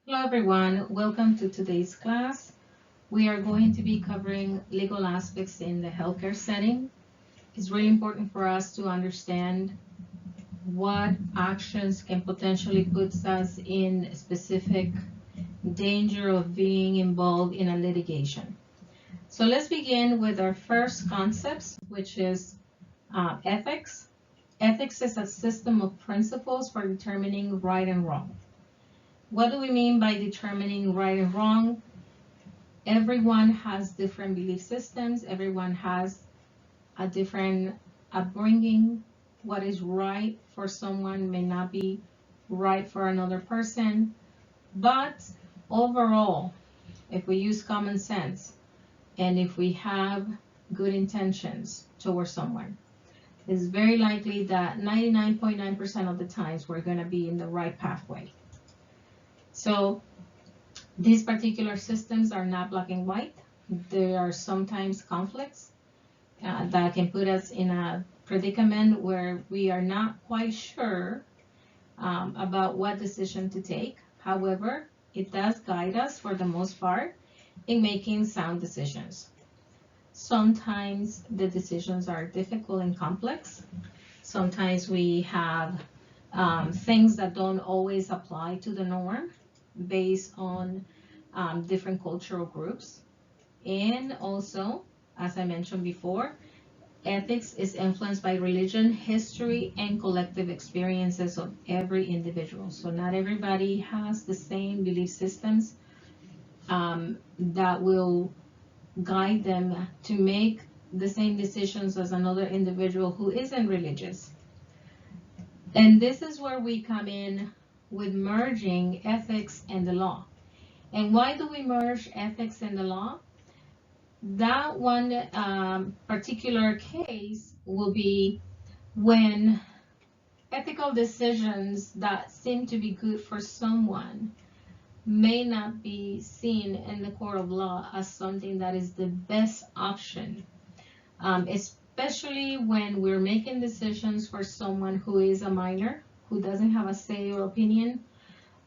Hello everyone, welcome to today's class. We are going to be covering legal aspects in the healthcare setting. It's really important for us to understand what actions can potentially put us in specific danger of being involved in a litigation. So let's begin with our first concepts, which is ethics. Ethics is a system of principles for determining right and wrong. What do we mean by determining right and wrong? Everyone has different belief systems. Everyone has a different upbringing. What is right for someone may not be right for another person. But overall, if we use common sense and if we have good intentions towards someone, it's very likely that 99.9% of the times we're going to be in the right pathway. So these particular systems are not black and white. There are sometimes conflicts that can put us in a predicament where we are not quite sure about what decision to take. However, it does guide us for the most part in making sound decisions. Sometimes the decisions are difficult and complex. Sometimes we have things that don't always apply to the norm based on different cultural groups. And also, as I mentioned before, ethics is influenced by religion, history, and collective experiences of every individual. So not everybody has the same belief systems that will guide them to make the same decisions as another individual who isn't religious. And this is where we come in with merging ethics and the law. And why do we merge ethics and the law? That one particular case will be when ethical decisions that seem to be good for someone may not be seen in the court of law as something that is the best option, especially when we're making decisions for someone who is a minor, who doesn't have a say or opinion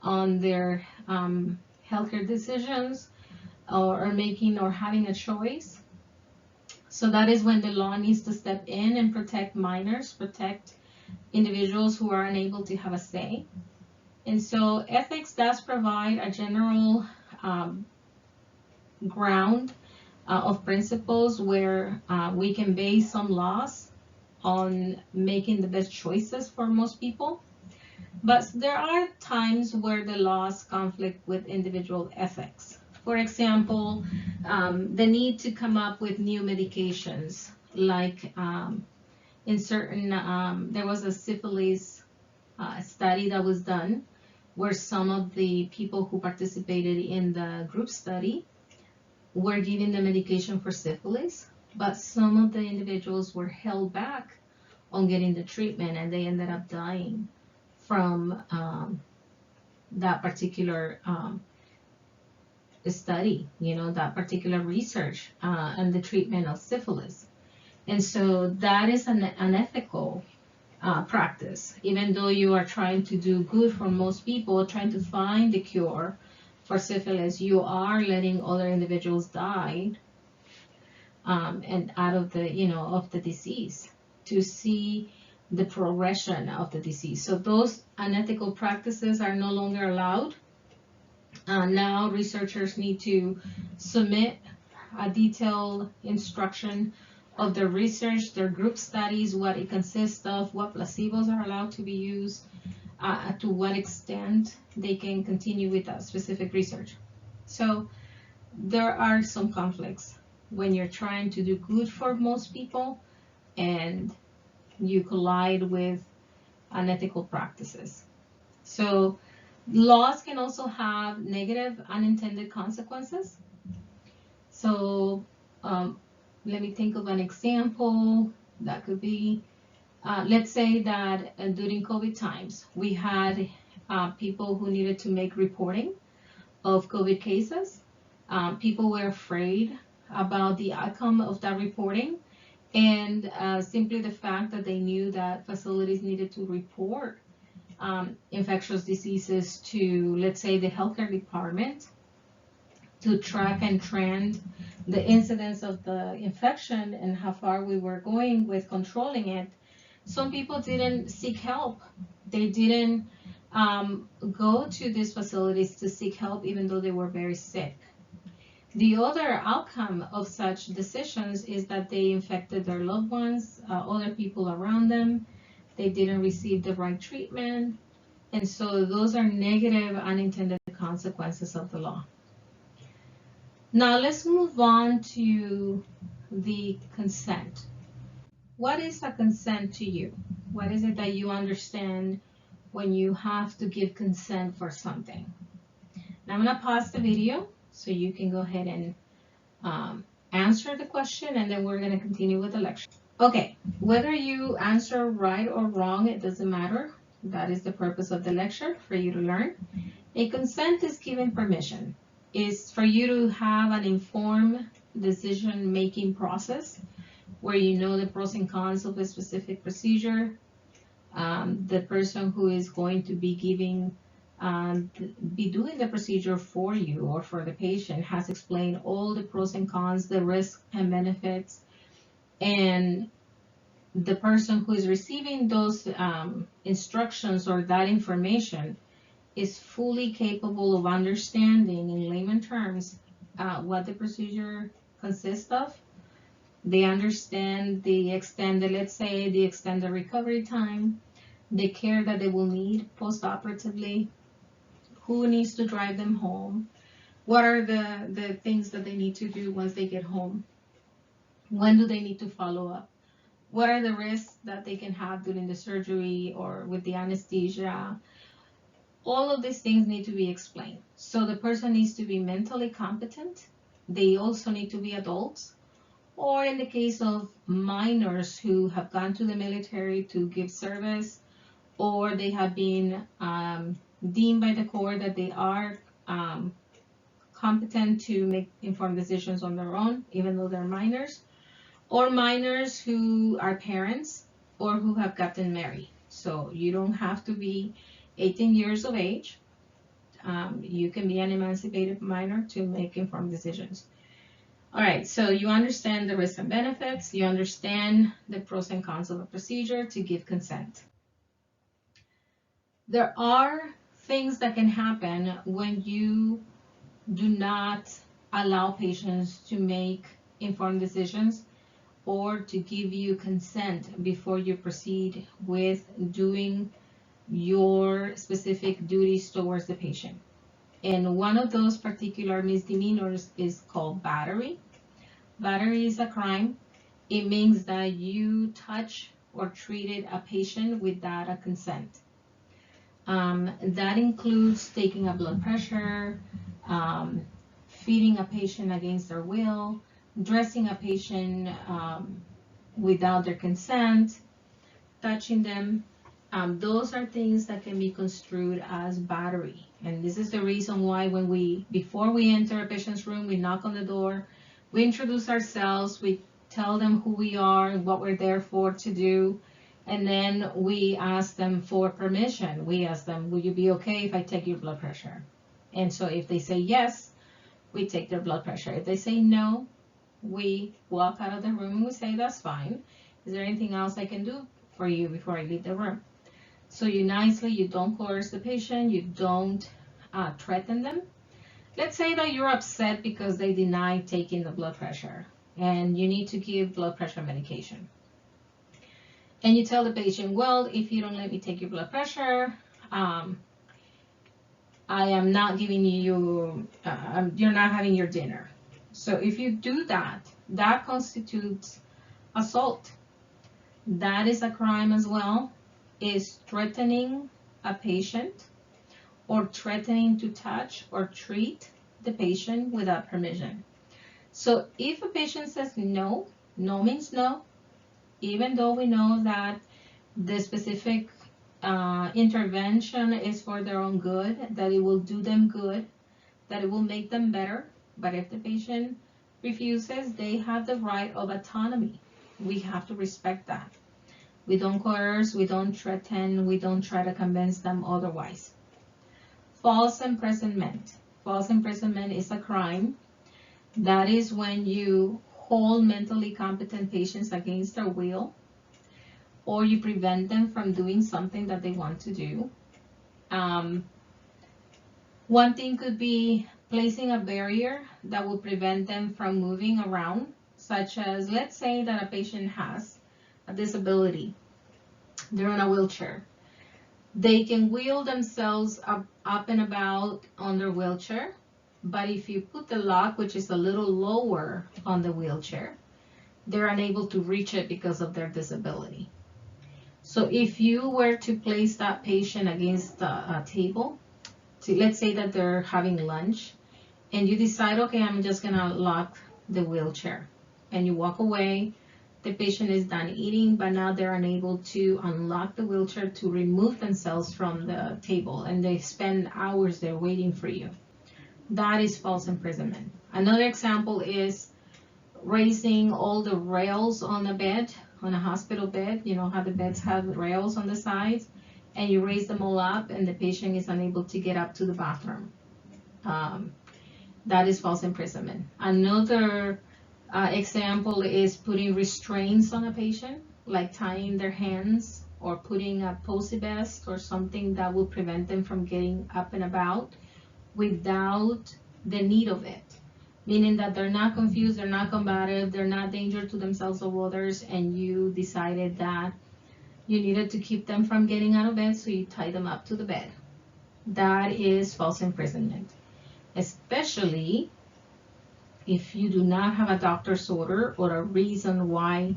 on their healthcare decisions or making or having a choice. So that is when the law needs to step in and protect minors, protect individuals who are unable to have a say. And so ethics does provide a general ground of principles where we can base some laws on making the best choices for most people. But there are times where the laws conflict with individual ethics. For example, the need to come up with new medications, like in certain, there was a syphilis study that was done where some of the people who participated in the group study were given the medication for syphilis, but some of the individuals were held back on getting the treatment and they ended up dying from that particular study, that particular research and the treatment of syphilis. And so that is an unethical practice. Even though you are trying to do good for most people, trying to find the cure for syphilis, you are letting other individuals die and out of the disease to see the progression of the disease. So those unethical practices are no longer allowed. Now researchers need to submit a detailed instruction of their research, their group studies, what it consists of, what placebos are allowed to be used, to what extent they can continue with that specific research. So there are some conflicts when you're trying to do good for most people and you collide with unethical practices. So laws can also have negative unintended consequences. So let me think of an example that could be, let's say that during COVID times, we had people who needed to make reporting of COVID cases. People were afraid about the outcome of that reporting, and simply the fact that they knew that facilities needed to report infectious diseases to, let's say, the healthcare department to track and trend the incidence of the infection and how far we were going with controlling it, some people didn't seek help. They didn't go to these facilities to seek help even though they were very sick. The other outcome of such decisions is that they infected their loved ones, other people around them. They didn't receive the right treatment. And so those are negative unintended consequences of the law. Now let's move on to the consent. What is a consent to you? What is it that you understand when you have to give consent for something? Now I'm going to pause the video so you can go ahead and answer the question, and then we're going to continue with the lecture. Okay, whether you answer right or wrong, it doesn't matter. That is the purpose of the lecture, for you to learn. A consent is given permission. Is for you to have an informed decision-making process where you know the pros and cons of a specific procedure. The person who is going to be doing the procedure for you or for the patient has explained all the pros and cons, the risks and benefits, and the person who is receiving those instructions or that information is fully capable of understanding in layman terms what the procedure consists of. They understand the extended, let's say, the extended recovery time, the care that they will need post-operatively, who needs to drive them home, what are the things that they need to do once they get home, when do they need to follow up, what are the risks that they can have during the surgery or with the anesthesia. All of these things need to be explained. So the person needs to be mentally competent. They also need to be adults. Or in the case of minors who have gone to the military to give service, or they have been deemed by the court that they are competent to make informed decisions on their own, even though they're minors, or minors who are parents or who have gotten married. So you don't have to be 18 years of age. You can be an emancipated minor to make informed decisions. All right, so you understand the risks and benefits. You understand the pros and cons of a procedure to give consent. There are things that can happen when you do not allow patients to make informed decisions or to give you consent before you proceed with doing your specific duties towards the patient. And one of those particular misdemeanors is called battery. Battery is a crime. It means that you touch or treated a patient without a consent. That includes taking a blood pressure, feeding a patient against their will, dressing a patient without their consent, touching them. Those are things that can be construed as battery. And this is the reason why before we enter a patient's room, we knock on the door, we introduce ourselves, we tell them who we are and what we're there for to do, and then we ask them for permission. We ask them, will you be okay if I take your blood pressure? And so if they say yes, we take their blood pressure. If they say no, we walk out of the room and we say, that's fine. Is there anything else I can do for you before I leave the room? So you don't coerce the patient, you don't threaten them. Let's say that you're upset because they deny taking the blood pressure and you need to give blood pressure medication. And you tell the patient, well, if you don't let me take your blood pressure, I am not giving you, you're not having your dinner. So if you do that, that constitutes assault. That is a crime as well. Is threatening a patient or threatening to touch or treat the patient without permission. So if a patient says no, no means no, even though we know that the specific intervention is for their own good, that it will do them good, that it will make them better. But if the patient refuses, they have the right of autonomy. We have to respect that. We don't coerce, we don't threaten, we don't try to convince them otherwise. False imprisonment. False imprisonment is a crime. That is when you hold mentally competent patients against their will, or you prevent them from doing something that they want to do. One thing could be placing a barrier that will prevent them from moving around, such as, let's say that a patient has a disability. They're in a wheelchair. They can wheel themselves up and about on their wheelchair, but if you put the lock, which is a little lower on the wheelchair, they're unable to reach it because of their disability. So if you were to place that patient against a table, so let's say that they're having lunch, and you decide, okay, I'm just gonna lock the wheelchair, and you walk away, the patient is done eating, but now they're unable to unlock the wheelchair to remove themselves from the table, and they spend hours there waiting for you. That is false imprisonment. Another example is raising all the rails on a bed, on a hospital bed. You know how the beds have rails on the sides, and you raise them all up, and the patient is unable to get up to the bathroom. That is false imprisonment. Another example is putting restraints on a patient, like tying their hands or putting a posy vest or something that will prevent them from getting up and about without the need of it. Meaning that they're not confused, they're not combative, they're not danger to themselves or others, and you decided that you needed to keep them from getting out of bed, so you tie them up to the bed. That is false imprisonment, especially if you do not have a doctor's order or a reason why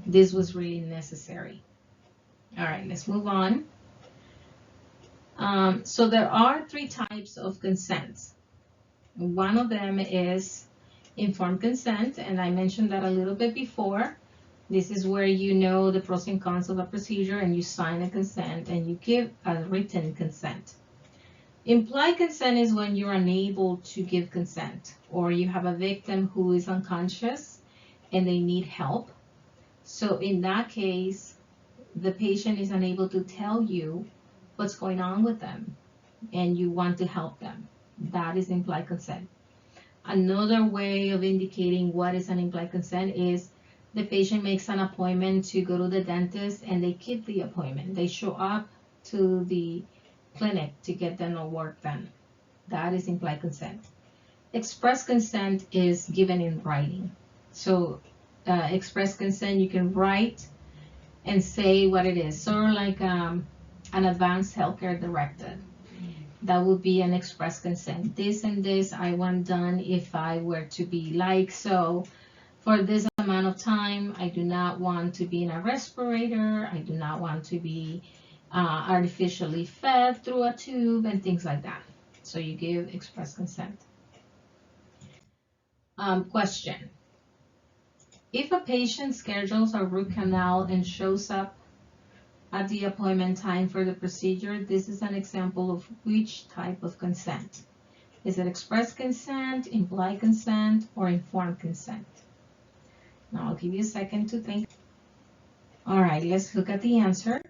this was really necessary. All right, let's move on. So there are 3 types of consents. One of them is informed consent, and I mentioned that a little bit before. This is where you know the pros and cons of a procedure, and you sign a consent, and you give a written consent. Implied consent is when you're unable to give consent, or you have a victim who is unconscious and they need help. So in that case, the patient is unable to tell you what's going on with them, and you want to help them. That is implied consent. Another way of indicating what is an implied consent is the patient makes an appointment to go to the dentist, and they keep the appointment. They show up to the clinic to get dental work done. That is implied consent. Express consent is given in writing. So express consent, you can write and say what it is. Sort of like an advanced healthcare directive. That would be an express consent. This and this I want done if I were to be like so. For this amount of time, I do not want to be in a respirator. I do not want to be artificially fed through a tube and things like that. So you give express consent. Question. If a patient schedules a root canal and shows up at the appointment time for the procedure, this is an example of which type of consent. Is it express consent, implied consent, or informed consent? Now I'll give you a second to think. All right, let's look at the answer.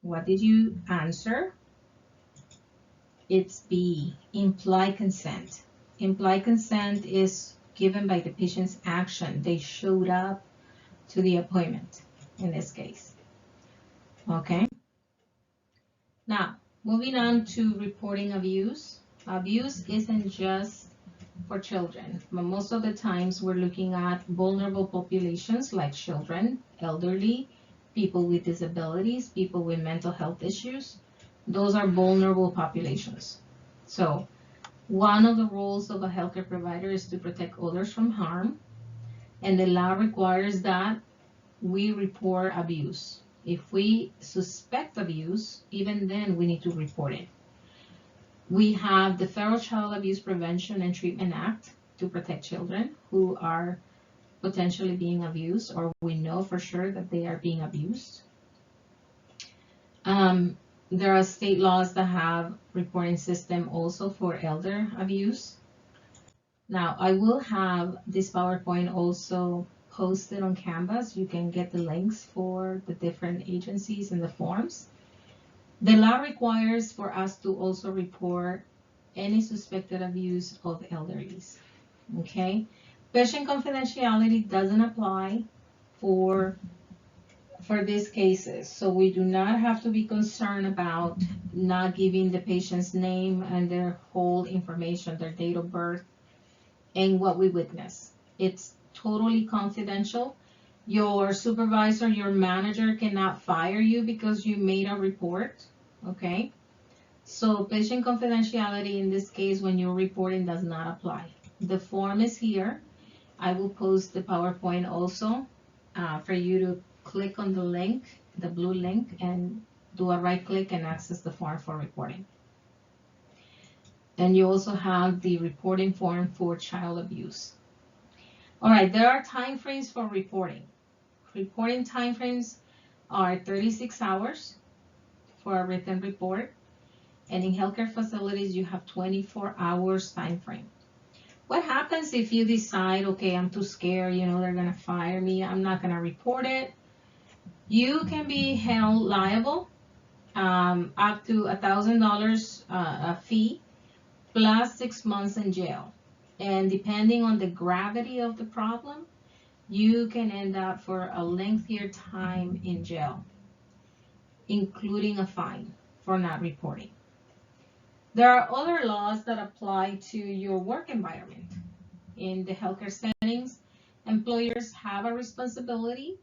What did you answer? It's B, implied consent. Implied consent is given by the patient's action. They showed up to the appointment in this case. Okay. Now, moving on to reporting abuse. Abuse isn't just for children, but most of the times we're looking at vulnerable populations like children, elderly, people with disabilities, people with mental health issues. Those are vulnerable populations. So one of the roles of a healthcare provider is to protect others from harm, and the law requires that we report abuse. If we suspect abuse, even then we need to report it. We have the Federal Child Abuse Prevention and Treatment Act to protect children who are potentially being abused, or we know for sure that they are being abused. There are state laws that have reporting system also for elder abuse. Now, I will have this PowerPoint also posted on Canvas. You can get the links for the different agencies and the forms. The law requires for us to also report any suspected abuse of elderlies. Okay? Patient confidentiality doesn't apply for these cases. So we do not have to be concerned about not giving the patient's name and their whole information, their date of birth, and what we witness. It's totally confidential. Your supervisor, your manager cannot fire you because you made a report, okay? So patient confidentiality in this case when you're reporting does not apply. The form is here. I will post the PowerPoint also for you to click on the link, the blue link, and do a right click and access the form for reporting. And you also have the reporting form for child abuse. All right, there are time frames for reporting. Reporting time frames are 36 hours for a written report. And in healthcare facilities, you have 24 hours time frame. What happens if you decide, okay, I'm too scared, you know, they're gonna fire me, I'm not gonna report it? You can be held liable up to $1,000 a fee plus 6 months in jail. And depending on the gravity of the problem, you can end up for a lengthier time in jail, including a fine for not reporting. There are other laws that apply to your work environment. In the healthcare settings, employers have a responsibility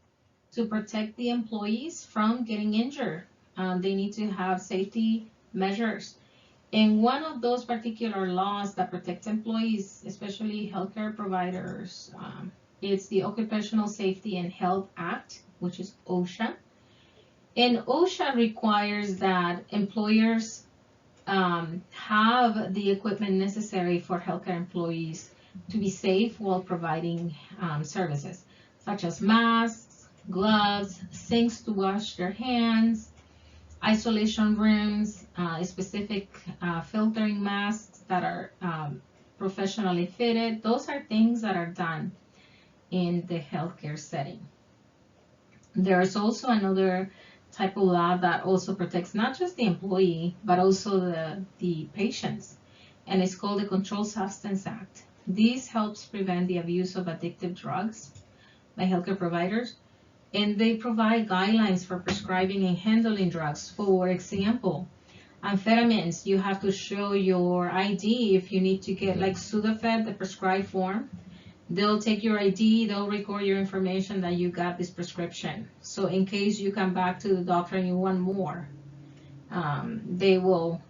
to protect the employees from getting injured. They need to have safety measures. And one of those particular laws that protect employees, especially healthcare providers, it's the Occupational Safety and Health Act, which is OSHA. And OSHA requires that employers have the equipment necessary for healthcare employees to be safe while providing services, such as masks, gloves, sinks to wash their hands, isolation rooms, specific filtering masks that are professionally fitted. Those are things that are done in the healthcare setting. There is also another type of law that also protects not just the employee, but also the patients, and it's called the Controlled Substance Act. This helps prevent the abuse of addictive drugs by healthcare providers, and they provide guidelines for prescribing and handling drugs. For example, amphetamines, you have to show your ID if you need to get like Sudafed, the prescribed form. They'll take your ID, they'll record your information that you got this prescription. So in case you come back to the doctor and you want more, they will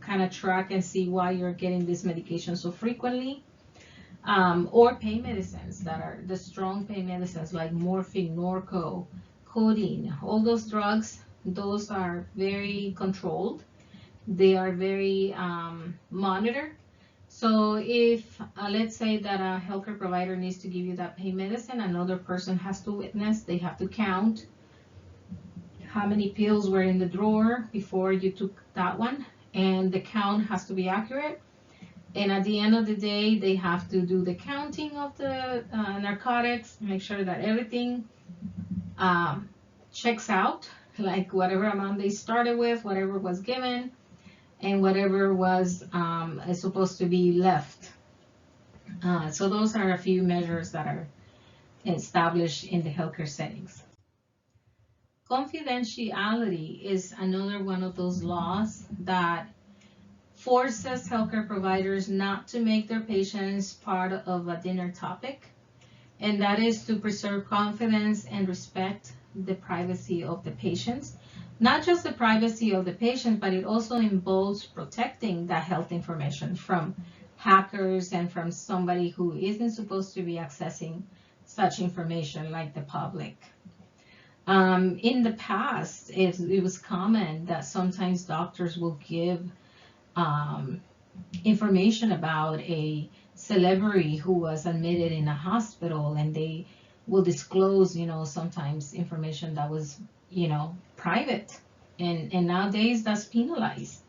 kind of track and see why you're getting this medication so frequently. Or pain medicines that are the strong pain medicines like morphine, Norco, codeine, all those drugs, those are very controlled. They are very monitored. So if, let's say that a healthcare provider needs to give you that pain medicine, another person has to witness, they have to count how many pills were in the drawer before you took that one, and the count has to be accurate. And at the end of the day, they have to do the counting of the narcotics, make sure that everything checks out, like whatever amount they started with, whatever was given, and whatever was supposed to be left. So those are a few measures that are established in the healthcare settings. Confidentiality is another one of those laws that forces healthcare providers not to make their patients part of a dinner topic, and that is to preserve confidence and respect the privacy of the patients. Not just the privacy of the patient, but it also involves protecting that health information from hackers and from somebody who isn't supposed to be accessing such information like the public. In the past, it was common that sometimes doctors will give information about a celebrity who was admitted in a hospital, and they will disclose, sometimes information that was, private. And nowadays that's penalized.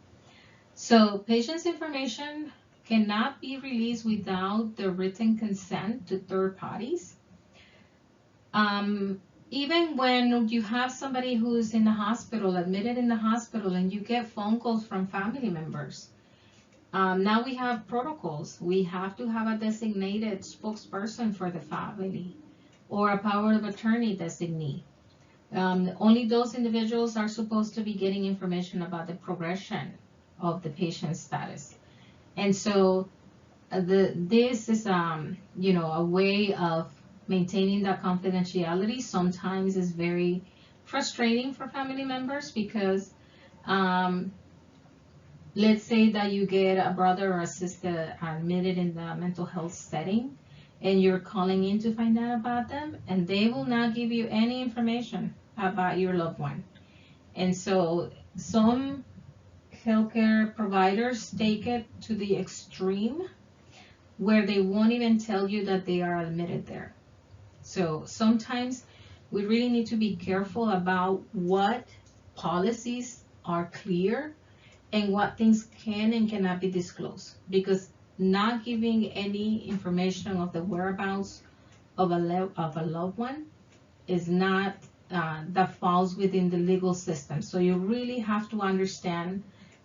So patients' information cannot be released without the written consent to third parties. Um, Even when you have somebody who's in the hospital, admitted in the hospital, and you get phone calls from family members, now we have protocols. We have to have a designated spokesperson for the family or a power of attorney designee. Only those individuals are supposed to be getting information about the progression of the patient's status. And so this is a way of maintaining that confidentiality. Sometimes is very frustrating for family members because um, let's say that you get a brother or a sister admitted in the mental health setting and you're calling in to find out about them, and they will not give you any information about your loved one. And so some healthcare providers take it to the extreme where they won't even tell you that they are admitted there. So sometimes we really need to be careful about what policies are clear and what things can and cannot be disclosed, because not giving any information of the whereabouts of a loved one is not that falls within the legal system. So you really have to understand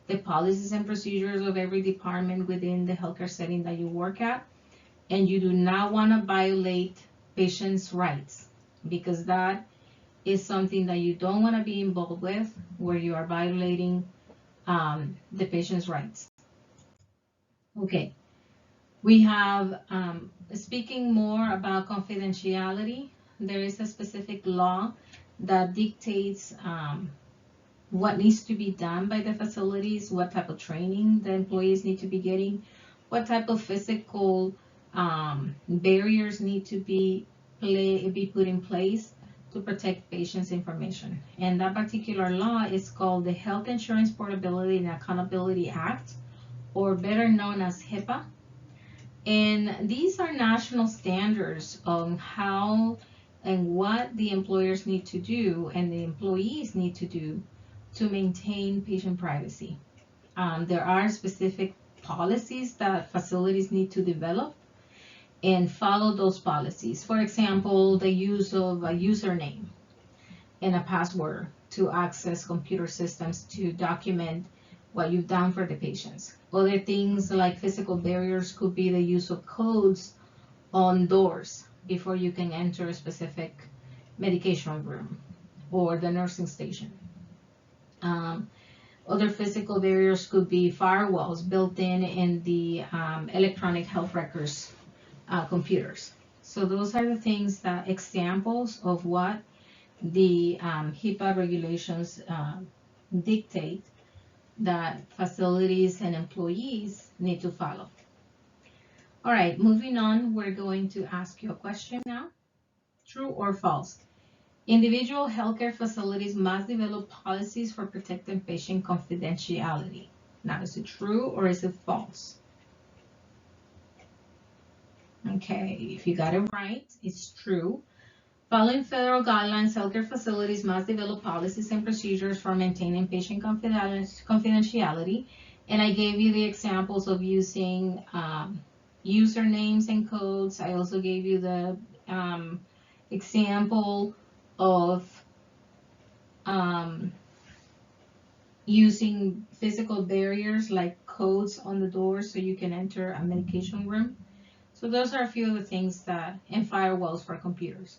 the policies and procedures of every department within the healthcare setting that you work at, and you do not want to violate patients' rights, because that is something that you don't want to be involved with, where you are violating the patient's rights. Okay, we have, speaking more about confidentiality, there is a specific law that dictates what needs to be done by the facilities, what type of training the employees need to be getting, what type of physical barriers need to be put in place to protect patients' information. And that particular law is called the Health Insurance Portability and Accountability Act, or better known as HIPAA. And these are national standards on how and what the employers need to do and the employees need to do to maintain patient privacy. There are specific policies that facilities need to develop and follow those policies. For example, the use of a username and a password to access computer systems to document what you've done for the patients. Other things like physical barriers could be the use of codes on doors before you can enter a specific medication room or the nursing station. Other physical barriers could be firewalls built in the electronic health records computers. So those are the things that examples of what the HIPAA regulations dictate that facilities and employees need to follow. All right, moving on, we're going to ask you a question now. True or false? Individual healthcare facilities must develop policies for protecting patient confidentiality. Now, is it true or is it false? Okay, if you got it right, it's true. Following federal guidelines, healthcare facilities must develop policies and procedures for maintaining patient confidentiality. And I gave you the examples of using usernames and codes. I also gave you the example of using physical barriers like codes on the doors so you can enter a medication room. So those are a few of the things that, and firewalls for computers.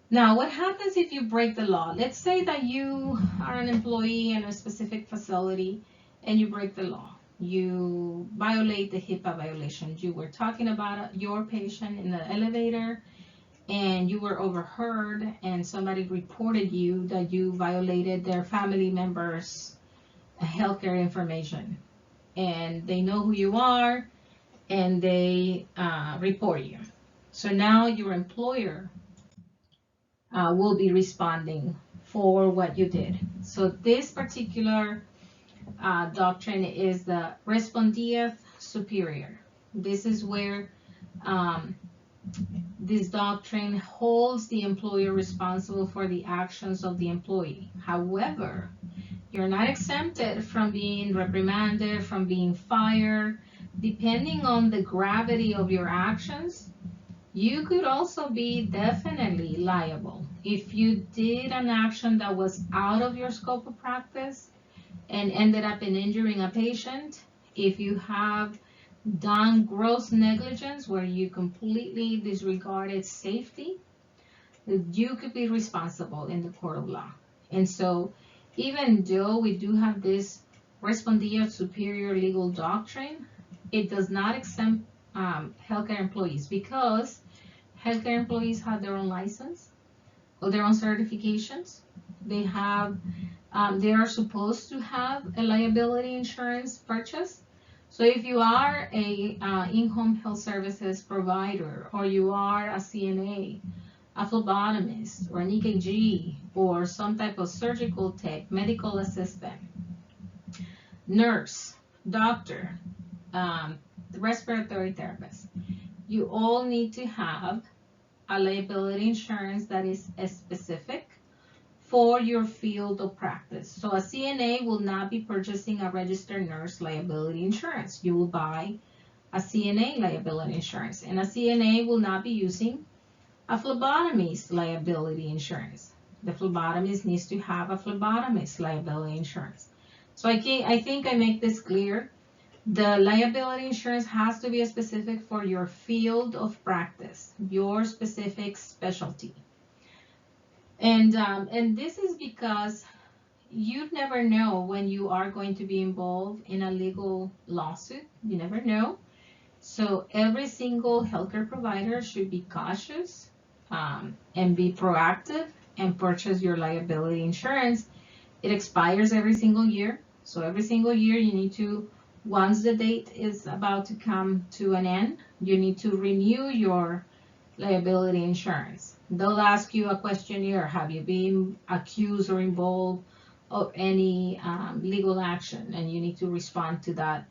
Now, what happens if you break the law? Let's say that you are an employee in a specific facility and you break the law. You violate the HIPAA violations. You were talking about your patient in the elevator and you were overheard and somebody reported you that you violated their family members' healthcare information. And they know who you are and they report you. So now your employer will be responding for what you did. So this particular doctrine is the respondeat superior. This is where this doctrine holds the employer responsible for the actions of the employee. However, you're not exempted from being reprimanded, from being fired. Depending on the gravity of your actions, You could also be definitely liable if you did an action that was out of your scope of practice and ended up in injuring a patient. If you have done gross negligence where you completely disregarded safety, you could be responsible in the court of law. And so, even though we do have this respondeat superior legal doctrine, it does not exempt healthcare employees, because healthcare employees have their own license or their own certifications. They have, they are supposed to have a liability insurance purchase. So if you are a in-home health services provider, or you are a CNA, a phlebotomist, or an EKG, or some type of surgical tech, medical assistant, nurse, doctor, respiratory therapist, you all need to have a liability insurance that is specific for your field of practice. So a CNA will not be purchasing a registered nurse liability insurance. You will buy a CNA liability insurance, and a CNA will not be using a phlebotomist liability insurance. The phlebotomist needs to have a phlebotomist liability insurance. So I think I make this clear. The liability insurance has to be specific for your field of practice, your specific specialty. And this is because you never know when you are going to be involved in a legal lawsuit. You never know. So every single healthcare provider should be cautious and be proactive and purchase your liability insurance. It expires every single year. So every single year you need to, once the date is about to come to an end, you need to renew your liability insurance. They'll ask you a questionnaire. Have you been accused or involved of any legal action? And you need to respond to that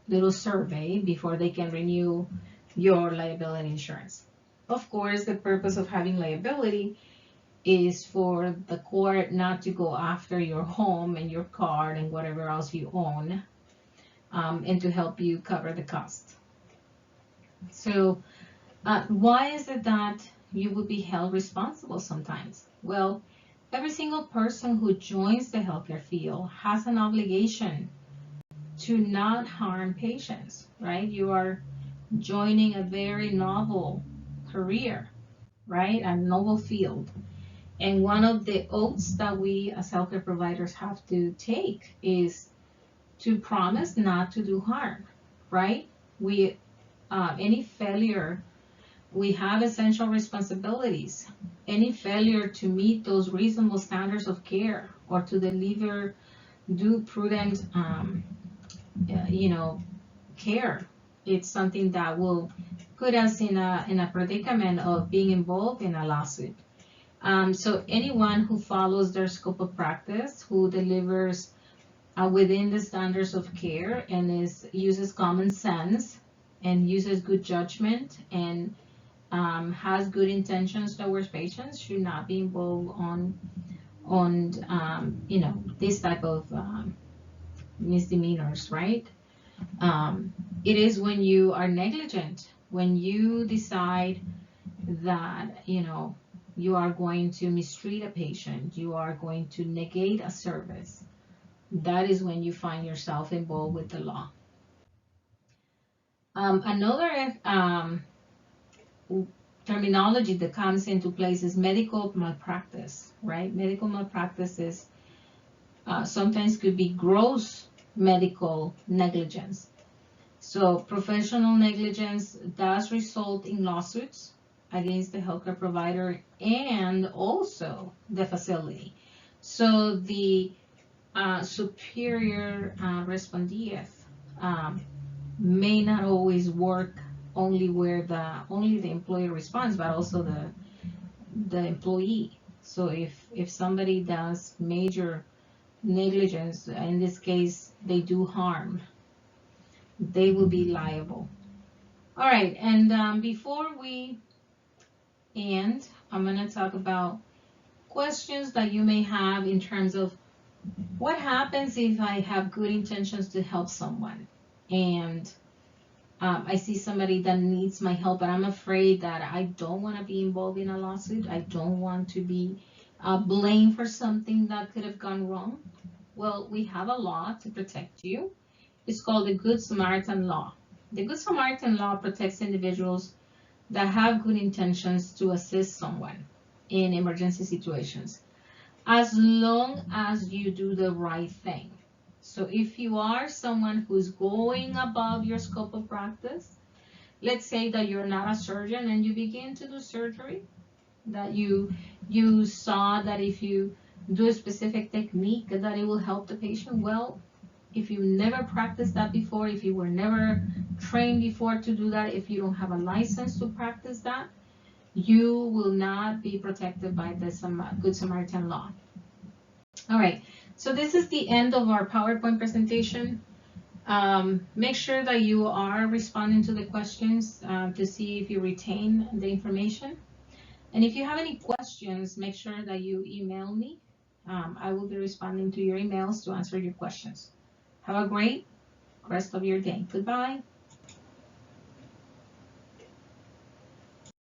little survey before they can renew your liability insurance. Of course, the purpose of having liability is for the court not to go after your home and your car and whatever else you own, and to help you cover the cost. So why is it that you would be held responsible sometimes? Well, every single person who joins the healthcare field has an obligation to not harm patients, right? You are joining a very novel career, right? A novel field. And one of the oaths that we as healthcare providers have to take is to promise not to do harm, right? We, any failure, we have essential responsibilities. Any failure to meet those reasonable standards of care or to deliver due prudent, care, it's something that will put us in a predicament of being involved in a lawsuit. So anyone who follows their scope of practice, who delivers within the standards of care and uses common sense and uses good judgment and has good intentions towards patients, should not be involved on this type of misdemeanors, right? It is when you are negligent, when you decide that you are going to mistreat a patient, you are going to negate a service, that is when you find yourself involved with the law. Another terminology that comes into place is medical malpractice, right? Medical malpractice is sometimes could be gross medical negligence. So professional negligence does result in lawsuits against the healthcare provider and also the facility. So the superior respondeat may not always work only where only the employer responds, but also the employee. So if somebody does major negligence, in this case they do harm, they will be liable. All right, and before we end, I'm going to talk about questions that you may have in terms of what happens if I have good intentions to help someone and I see somebody that needs my help, but I'm afraid that I don't want to be involved in a lawsuit. I don't want to be blamed for something that could have gone wrong. Well, we have a law to protect you. It's called the Good Samaritan Law. The Good Samaritan Law protects individuals that have good intentions to assist someone in emergency situations, as long as you do the right thing. So if you are someone who's going above your scope of practice, let's say that you're not a surgeon and you begin to do surgery, that you saw that if you do a specific technique that it will help the patient. Well, if you never practiced that before, if you were never trained before to do that, if you don't have a license to practice that, you will not be protected by the Good Samaritan Law. All right, so this is the end of our PowerPoint presentation. Make sure that you are responding to the questions to see if you retain the information. And if you have any questions, make sure that you email me. I will be responding to your emails to answer your questions. Have a great rest of your day. Goodbye.